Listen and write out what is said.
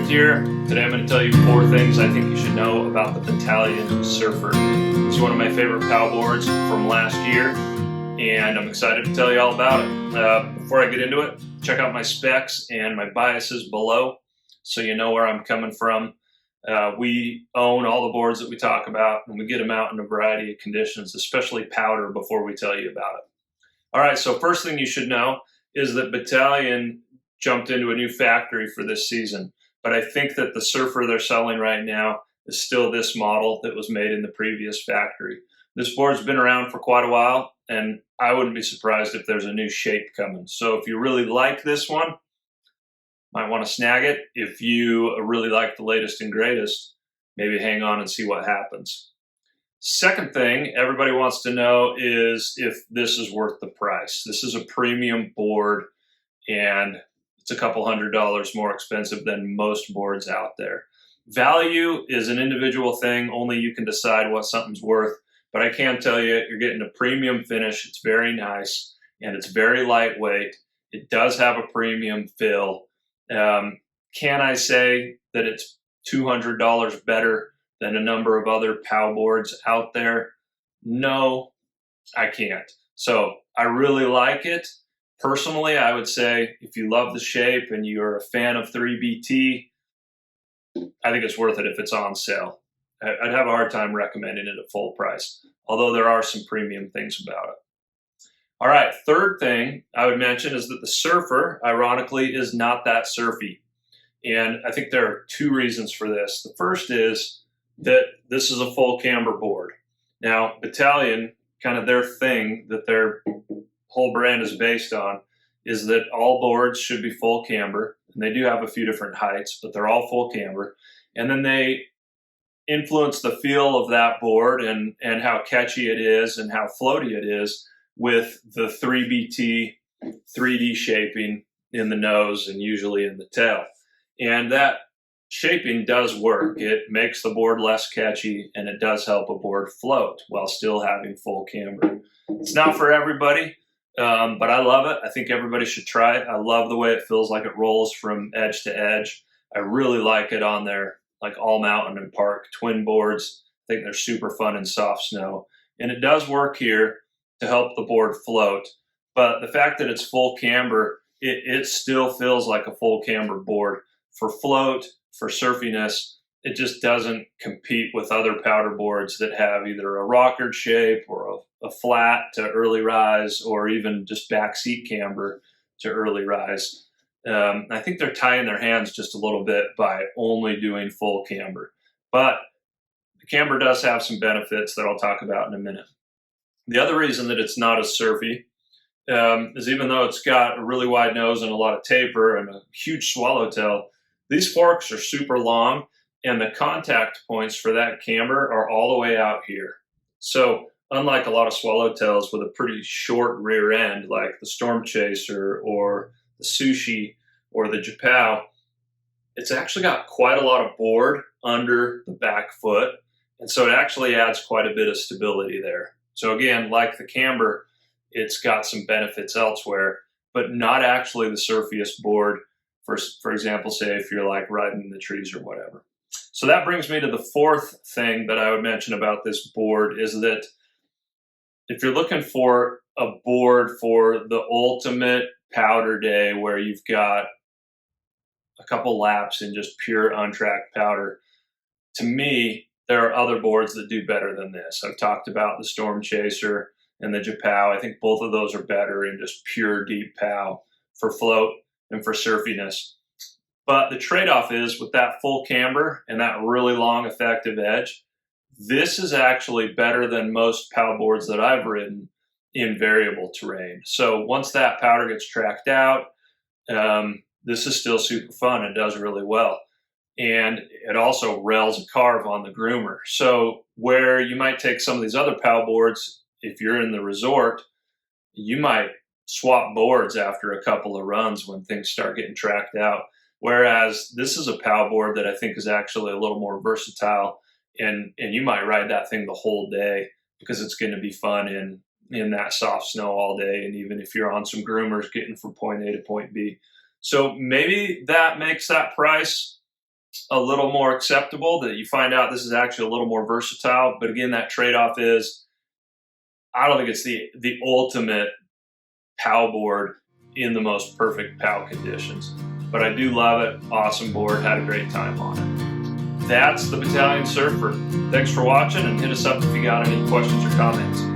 Patrick here. Today I'm going to tell you 4 things I think you should know about the Bataleon Surfer. It's one of my favorite paddleboards from last year, and I'm excited to tell you all about it. Before I get into it, check out my specs and my biases below so you know where I'm coming from. We own all the boards that we talk about, and we get them out in a variety of conditions, especially powder, before we tell you about it. All right, so first thing you should know is that Bataleon jumped into a new factory for this season, but I think that the Surfer they're selling right now is still this model that was made in the previous factory. This board's been around for quite a while, and I wouldn't be surprised if there's a new shape coming. So if you really like this one, might want to snag it. If you really like the latest and greatest, maybe hang on and see what happens. Second thing everybody wants to know is if this is worth the price. This is a premium board, and it's a couple $100s more expensive than most boards out there. Value is an individual thing. Only you can decide what something's worth. But I can tell you, you're getting a premium finish. It's very nice, and it's very lightweight. It does have a premium fill. Can I say that it's $200 better than a number of other POW boards out there? No, I can't. So I really like it. Personally, I would say if you love the shape and you're a fan of 3BT, I think it's worth it if it's on sale. I'd have a hard time recommending it at full price, although there are some premium things about it. All right, third thing I would mention is that the Surfer, ironically, is not that surfy. And I think there are 2 reasons for this. The first is that this is a full camber board. Now, Bataleon, kind of their thing that their whole brand is based on is that all boards should be full camber, and they do have a few different heights, but they're all full camber. And then they influence the feel of that board and how catchy it is and how floaty it is with the 3BT 3D shaping in the nose and usually in the tail. And that shaping does work. It makes the board less catchy, and it does help a board float while still having full camber. It's not for everybody. But I love it. I think everybody should try it. I love the way it feels like it rolls from edge to edge. I really like it on their like all mountain and park twin boards. I think they're super fun in soft snow. And it does work here to help the board float. But the fact that it's full camber, it still feels like a full camber board. For float, for surfiness, it just doesn't compete with other powder boards that have either a rockered shape or a flat to early rise, or even just backseat camber to early rise. I think they're tying their hands just a little bit by only doing full camber. But the camber does have some benefits that I'll talk about in a minute. The other reason that it's not as surfy is even though it's got a really wide nose and a lot of taper and a huge swallowtail, these forks are super long, and the contact points for that camber are all the way out here. So unlike a lot of swallowtails with a pretty short rear end, like the Storm Chaser or the Sushi or the Japao, it's actually got quite a lot of board under the back foot. And so it actually adds quite a bit of stability there. So again, like the camber, it's got some benefits elsewhere, but not actually the surfiest board, for example, say if you're like riding in the trees or whatever. So that brings me to the 4th thing that I would mention about this board is that if you're looking for a board for the ultimate powder day where you've got a couple laps in just pure untracked powder, to me, there are other boards that do better than this. I've talked about the Storm Chaser and the Japao. I think both of those are better in just pure deep POW for float and for surfiness. But the trade-off is with that full camber and that really long effective edge, this is actually better than most POW boards that I've ridden in variable terrain. So once that powder gets tracked out, this is still super fun. It does really well. And it also rails a carve on the groomer. So where you might take some of these other POW boards, if you're in the resort, you might swap boards after a couple of runs when things start getting tracked out. Whereas this is a POW board that I think is actually a little more versatile, and you might ride that thing the whole day because it's going to be fun in that soft snow all day, and even if you're on some groomers getting from point A to point B. So maybe that makes that price a little more acceptable, that you find out this is actually a little more versatile. But again, that trade-off is, I don't think it's the ultimate POW board in the most perfect POW conditions. But I do love it. Awesome board. Had a great time on it. That's the Bataleon Surfer. Thanks for watching, and hit us up if you got any questions or comments.